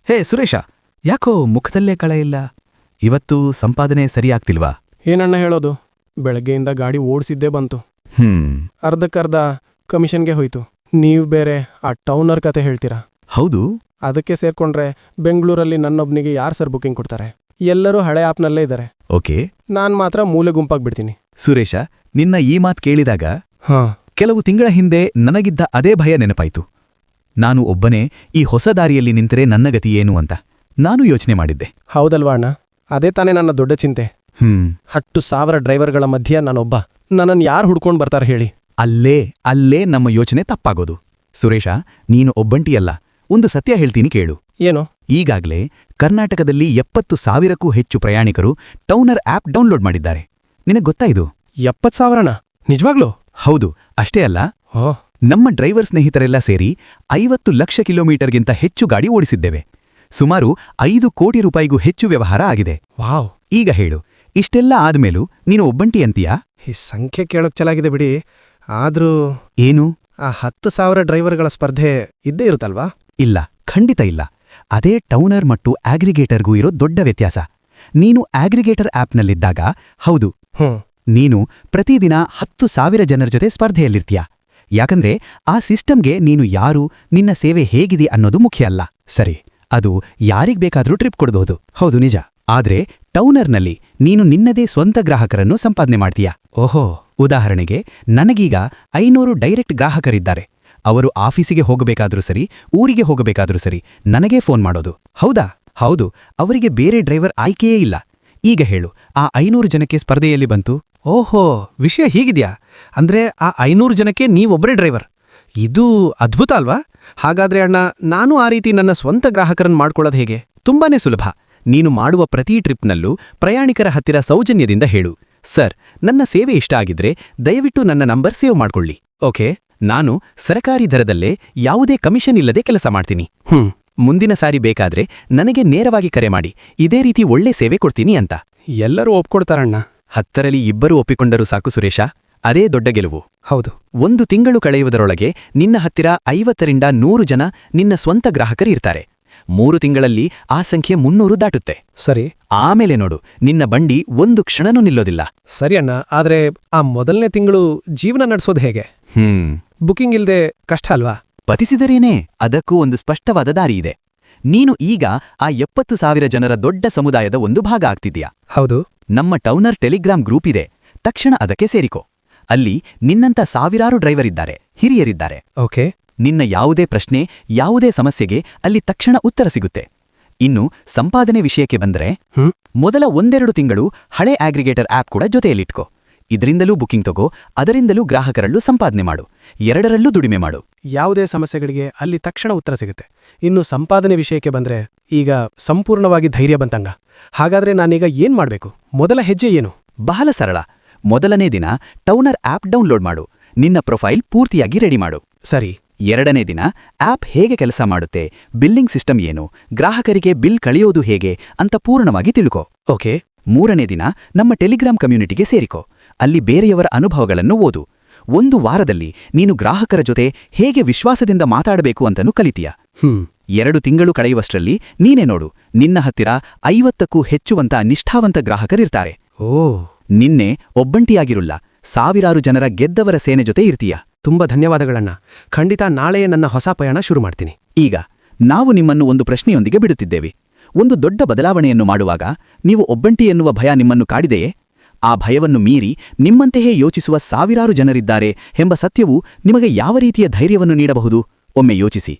ಹೇ ಸುರೇಶ, ಯಾಕೋ ಮುಖದಲ್ಲೇ ಕಳೆ ಇಲ್ಲ? ಇವತ್ತು ಸಂಪಾದನೆ ಸರಿಯಾಗ್ತಿಲ್ವಾ? ಏನಣ್ಣ ಹೇಳೋದು, ಬೆಳಗ್ಗೆಯಿಂದ ಗಾಡಿ ಓಡಿಸಿದ್ದೇ ಬಂತು. ಹ್ಮ್ ಅರ್ಧಕ್ಕರ್ಧ ಕಮಿಷನ್ಗೆ ಹೋಯ್ತು. ನೀವು ಬೇರೆ ಆ ಟೌನರ್ ಕತೆ ಹೇಳ್ತೀರಾ? ಹೌದು. ಅದಕ್ಕೆ ಸೇರ್ಕೊಂಡ್ರೆ ಬೆಂಗಳೂರಲ್ಲಿ ನನ್ನೊಬ್ನಿಗೆ ಯಾರು ಸರ್ ಬುಕಿಂಗ್ ಕೊಡ್ತಾರೆ? ಎಲ್ಲರೂ ಹಳೆ ಆಪ್ನಲ್ಲೇ ಇದ್ದಾರೆ. ಓಕೆ ನಾನ್ ಮಾತ್ರ ಮೂಲೆ ಗುಂಪಾಗ್ಬಿಡ್ತೀನಿ. ಸುರೇಶ, ನಿನ್ನ ಈ ಮಾತ್ ಕೇಳಿದಾಗ ಹಾ, ಕೆಲವು ತಿಂಗಳ ಹಿಂದೆ ನನಗಿದ್ದ ಅದೇ ಭಯ ನೆನಪಾಯ್ತು. ನಾನು ಒಬ್ಬನೇ ಈ ಹೊಸ ದಾರಿಯಲ್ಲಿ ನಿಂತರೆ ನನ್ನ ಗತಿ ಏನು ಅಂತ ನಾನು ಯೋಚನೆ ಮಾಡಿದ್ದೆ. ಹೌದಲ್ವಾ ಅಣ್ಣ? ಅದೇ ತಾನೇ ನನ್ನ ದೊಡ್ಡ ಚಿಂತೆ. 10,000 ಡ್ರೈವರ್ಗಳ ಮಧ್ಯೆ ನಾನೊಬ್ಬ. ನನ್ನನ್ನು ಯಾರು ಹುಡ್ಕೊಂಡು ಬರ್ತಾರೆ ಹೇಳಿ? ಅಲ್ಲೇ ನಮ್ಮ ಯೋಚನೆ ತಪ್ಪಾಗೋದು. ಸುರೇಶ, ನೀನು ಒಬ್ಬಂಟಿಯಲ್ಲ. ಒಂದು ಸತ್ಯ ಹೇಳ್ತೀನಿ ಕೇಳು. ಏನು? ಈಗಾಗ್ಲೇ ಕರ್ನಾಟಕದಲ್ಲಿ 70,000ಕ್ಕೂ ಹೆಚ್ಚು ಪ್ರಯಾಣಿಕರು ಟೌನರ್ ಆಪ್ ಡೌನ್ಲೋಡ್ ಮಾಡಿದ್ದಾರೆ. ನಿನಗ್ ಗೊತ್ತಾ ಇದು? 70,000ನ? ನಿಜವಾಗ್ಲೂ? ಹೌದು. ಅಷ್ಟೇ ಅಲ್ಲ, ಓ, ನಮ್ಮ ಡ್ರೈವರ್ ಸ್ನೇಹಿತರೆಲ್ಲ ಸೇರಿ 50 ಲಕ್ಷ ಕಿಲೋಮೀಟರ್ಗಿಂತ ಹೆಚ್ಚು ಗಾಡಿ ಓಡಿಸಿದ್ದೇವೆ. ಸುಮಾರು 5 ಕೋಟಿ ರೂಪಾಯಿಗೂ ಹೆಚ್ಚು ವ್ಯವಹಾರ ಆಗಿದೆ. ವಾವ್! ಈಗ ಹೇಳು, ಇಷ್ಟೆಲ್ಲ ಆದ್ಮೇಲೂ ನೀನು ಒಬ್ಬಂಟಿ ಅಂತೀಯಾ? ಈ ಸಂಖ್ಯೆ ಕೇಳೋಕ್ ಚೆನ್ನಾಗಿದೆ ಬಿಡಿ. ಆದ್ರೂ ಏನು? ಆ 10,000 ಡ್ರೈವರ್ಗಳ ಸ್ಪರ್ಧೆ ಇದ್ದೇ ಇರುತ್ತಲ್ವಾ? ಇಲ್ಲ, ಖಂಡಿತ ಇಲ್ಲ. ಅದೇ ಟೌನರ್ ಮತ್ತು ಆಗ್ರಿಗೇಟರ್ಗೂ ಇರೋ ದೊಡ್ಡ ವ್ಯತ್ಯಾಸ. ನೀನು ಆಗ್ರಿಗೇಟರ್ ಆಪ್ನಲ್ಲಿದ್ದಾಗ, ಹೌದು, ನೀನು ಪ್ರತಿದಿನ 10,000 ಜನರ ಜೊತೆ ಸ್ಪರ್ಧೆಯಲ್ಲಿರ್ತೀಯ. ಯಾಕಂದ್ರೆ ಆ ಸಿಸ್ಟಮ್ಗೆ ನೀನು ಯಾರು, ನಿನ್ನ ಸೇವೆ ಹೇಗಿದೆ ಅನ್ನೋದು ಮುಖ್ಯ ಅಲ್ಲ. ಸರಿ, ಅದು ಯಾರಿಗ್ ಬೇಕಾದ್ರೂ ಟ್ರಿಪ್ ಕೊಡ್ಬಹುದು. ಹೌದು, ನಿಜ. ಆದ್ರೆ ಟೌನರ್ನಲ್ಲಿ ನೀನು ನಿನ್ನದೇ ಸ್ವಂತ ಗ್ರಾಹಕರನ್ನು ಸಂಪಾದನೆ ಮಾಡ್ತೀಯ. ಓಹೋ! ಉದಾಹರಣೆಗೆ, ನನಗೀಗ 500 ಡೈರೆಕ್ಟ್ ಗ್ರಾಹಕರಿದ್ದಾರೆ. ಅವರು ಆಫೀಸಿಗೆ ಹೋಗಬೇಕಾದ್ರೂ ಸರಿ, ಊರಿಗೆ ಹೋಗಬೇಕಾದ್ರೂ ಸರಿ, ನನಗೇ ಫೋನ್ ಮಾಡೋದು. ಹೌದಾ? ಹೌದು. ಅವರಿಗೆ ಬೇರೆ ಡ್ರೈವರ್ ಆಯ್ಕೆಯೇ ಇಲ್ಲ. ಈಗ ಹೇಳು, ಆ 500 ಜನಕ್ಕೆ ಸ್ಪರ್ಧೆಯಲ್ಲಿ ಬಂತು? ಓಹೋ, ವಿಷಯ ಹೀಗಿದ್ಯಾ? ಅಂದ್ರೆ ಆ 500 ಜನಕ್ಕೆ ನೀವೊಬ್ಬರೇ ಡ್ರೈವರ್. ಇದು ಅದ್ಭುತ ಅಲ್ವಾ? ಹಾಗಾದ್ರೆ ಅಣ್ಣ, ನಾನು ಆ ರೀತಿ ನನ್ನ ಸ್ವಂತ ಗ್ರಾಹಕರನ್ನು ಮಾಡ್ಕೊಳ್ಳೋದು ಹೇಗೆ? ತುಂಬಾನೇ ಸುಲಭ. ನೀನು ಮಾಡುವ ಪ್ರತಿ ಟ್ರಿಪ್ನಲ್ಲೂ ಪ್ರಯಾಣಿಕರ ಹತ್ತಿರ ಸೌಜನ್ಯದಿಂದ ಹೇಳು, ಸರ್, ನನ್ನ ಸೇವೆ ಇಷ್ಟ ಆಗಿದ್ರೆ ದಯವಿಟ್ಟು ನನ್ನ ನಂಬರ್ ಸೇವ್ ಮಾಡ್ಕೊಳ್ಳಿ. ಓಕೆ, ನಾನು ಸರಕಾರಿ ದರದಲ್ಲೇ ಯಾವುದೇ ಕಮಿಷನ್ ಇಲ್ಲದೆ ಕೆಲಸ ಮಾಡ್ತೀನಿ. ಮುಂದಿನ ಸಾರಿ ಬೇಕಾದ್ರೆ ನನಗೆ ನೇರವಾಗಿ ಕರೆ ಮಾಡಿ, ಇದೇ ರೀತಿ ಒಳ್ಳೆ ಸೇವೆ ಕೊಡ್ತೀನಿ ಅಂತ. ಎಲ್ಲರೂ ಒಪ್ಕೊಡ್ತಾರಣ್ಣ. 10ರಲ್ಲಿ 2 ಒಪ್ಪಿಕೊಂಡರೂ ಸಾಕು ಸುರೇಶ. ಅದೇ ದೊಡ್ಡ ಗೆಲುವು. ಹೌದು. 1 ತಿಂಗಳು ಕಳೆಯುವುದರೊಳಗೆ ನಿನ್ನ ಹತ್ತಿರ 50ರಿಂದ 100 ಜನ ನಿನ್ನ ಸ್ವಂತ ಗ್ರಾಹಕರಿರ್ತಾರೆ. 3 ತಿಂಗಳಲ್ಲಿ ಆ ಸಂಖ್ಯೆ 300 ದಾಟುತ್ತೆ. ಸರಿ. ಆಮೇಲೆ ನೋಡು, ನಿನ್ನ ಬಂಡಿ ಒಂದು ಕ್ಷಣನೂ ನಿಲ್ಲೋದಿಲ್ಲ. ಸರಿ ಅಣ್ಣ, ಆದ್ರೆ ಆ ಮೊದಲನೇ ತಿಂಗಳು ಜೀವನ ನಡೆಸೋದು ಹೇಗೆ? ಬುಕಿಂಗ್ ಇಲ್ದೆ ಕಷ್ಟ ಅಲ್ವಾ? ಪತಿಸಿದರೇನೇ, ಅದಕ್ಕೂ ಒಂದು ಸ್ಪಷ್ಟವಾದ ದಾರಿಯಿದೆ. ನೀನು ಈಗ ಆ 70,000 ಜನರ ದೊಡ್ಡ ಸಮುದಾಯದ ಒಂದು ಭಾಗ ಆಗ್ತಿದ್ಯಾ. ಹೌದು. ನಮ್ಮ ಟೌನರ್ ಟೆಲಿಗ್ರಾಮ್ ಗ್ರೂಪ್ ಇದೆ. ತಕ್ಷಣ ಅದಕ್ಕೆ ಸೇರಿಕೋ. ಅಲ್ಲಿ ನಿನ್ನಂತ ಸಾವಿರಾರು ಡ್ರೈವರ್ ಇದ್ದಾರೆ, ಹಿರಿಯರಿದ್ದಾರೆ. ಓಕೆ. ನಿನ್ನ ಯಾವುದೇ ಪ್ರಶ್ನೆ, ಯಾವುದೇ ಸಮಸ್ಯೆಗೆ ಅಲ್ಲಿ ತಕ್ಷಣ ಉತ್ತರ ಸಿಗುತ್ತೆ. ಇನ್ನು ಸಂಪಾದನೆ ವಿಷಯಕ್ಕೆ ಬಂದರೆ, ಮೊದಲ 1-2 ತಿಂಗಳು ಹಳೆ ಆಗ್ರಿಗೇಟರ್ ಆಪ್ ಕೂಡ ಜೊತೆಯಲ್ಲಿಟ್ಕೋ. ಇದರಿಂದಲೂ ಬುಕಿಂಗ್ ತಗೋ, ಅದರಿಂದಲೂ ಗ್ರಾಹಕರಲ್ಲೂ ಸಂಪಾದನೆ ಮಾಡು. 2ರಲ್ಲೂ ದುಡಿಮೆ ಮಾಡು. ಯಾವುದೇ ಸಮಸ್ಯೆಗಳಿಗೆ ಅಲ್ಲಿ ತಕ್ಷಣ ಉತ್ತರ ಸಿಗುತ್ತೆ. ಇನ್ನು ಸಂಪಾದನೆ ವಿಷಯಕ್ಕೆ ಬಂದ್ರೆ, ಈಗ ಸಂಪೂರ್ಣವಾಗಿ ಧೈರ್ಯ ಬಂತಂಗ. ಹಾಗಾದ್ರೆ ನಾನೀಗ ಏನ್ ಮಾಡ್ಬೇಕು? ಮೊದಲ ಹೆಜ್ಜೆ ಏನು? ಬಹಳ ಸರಳ. ಮೊದಲನೇ ದಿನ ಟೌನರ್ ಆಪ್ ಡೌನ್ಲೋಡ್ ಮಾಡು. ನಿನ್ನ ಪ್ರೊಫೈಲ್ ಪೂರ್ತಿಯಾಗಿ ರೆಡಿ ಮಾಡು. ಸರಿ. 2ನೇ ದಿನ ಆಪ್ ಹೇಗೆ ಕೆಲಸ ಮಾಡುತ್ತೆ, ಬಿಲ್ಲಿಂಗ್ ಸಿಸ್ಟಮ್ ಏನು, ಗ್ರಾಹಕರಿಗೆ ಬಿಲ್ ಕಳಿಯೋದು ಹೇಗೆ ಅಂತ ಪೂರ್ಣವಾಗಿ ತಿಳ್ಕೋ. ಓಕೆ. 3ನೇ ದಿನ ನಮ್ಮ ಟೆಲಿಗ್ರಾಮ್ ಕಮ್ಯುನಿಟಿಗೆ ಸೇರಿಕೋ. ಅಲ್ಲಿ ಬೇರೆಯವರ ಅನುಭವಗಳನ್ನು ಓದು. 1 ವಾರದಲ್ಲಿ ನೀನು ಗ್ರಾಹಕರ ಜೊತೆ ಹೇಗೆ ವಿಶ್ವಾಸದಿಂದ ಮಾತಾಡಬೇಕು ಅಂತನೂ ಕಲಿತೀಯ. 2 ತಿಂಗಳು ಕಳೆಯುವಷ್ಟರಲ್ಲಿ ನೀನೇ ನೋಡು, ನಿನ್ನ ಹತ್ತಿರ 50ಕ್ಕೂ ಹೆಚ್ಚುವಂತ ನಿಷ್ಠಾವಂತ ಗ್ರಾಹಕರಿರ್ತಾರೆ. ಓ, ನಿನ್ನೆ ಒಬ್ಬಂಟಿಯಾಗಿರುಲ್ಲ, ಸಾವಿರಾರು ಜನರ ಗೆದ್ದವರ ಸೇನೆ ಜೊತೆ ಇರ್ತೀಯ. ತುಂಬಾ ಧನ್ಯವಾದಗಳಣ್ಣ. ಖಂಡಿತ ನಾಳೆಯೇ ನನ್ನ ಹೊಸ ಪಯಣ ಶುರು ಮಾಡ್ತೀನಿ. ಈಗ ನಾವು ನಿಮ್ಮನ್ನು ಒಂದು ಪ್ರಶ್ನೆಯೊಂದಿಗೆ ಬಿಡುತ್ತಿದ್ದೇವೆ. ಒಂದು ದೊಡ್ಡ ಬದಲಾವಣೆಯನ್ನು ಮಾಡುವಾಗ ನೀವು ಒಬ್ಬಂಟಿ ಎನ್ನುವ ಭಯ ನಿಮ್ಮನ್ನು ಕಾಡಿದೆಯೇ? ಆ ಭಯವನ್ನು ಮೀರಿ ನಿಮ್ಮಂತೆಯೇ ಯೋಚಿಸುವ ಸಾವಿರಾರು ಜನರಿದ್ದಾರೆ ಎಂಬ ಸತ್ಯವು ನಿಮಗೆ ಯಾವ ರೀತಿಯ ಧೈರ್ಯವನ್ನು ನೀಡಬಹುದು? ಒಮ್ಮೆ ಯೋಚಿಸಿ.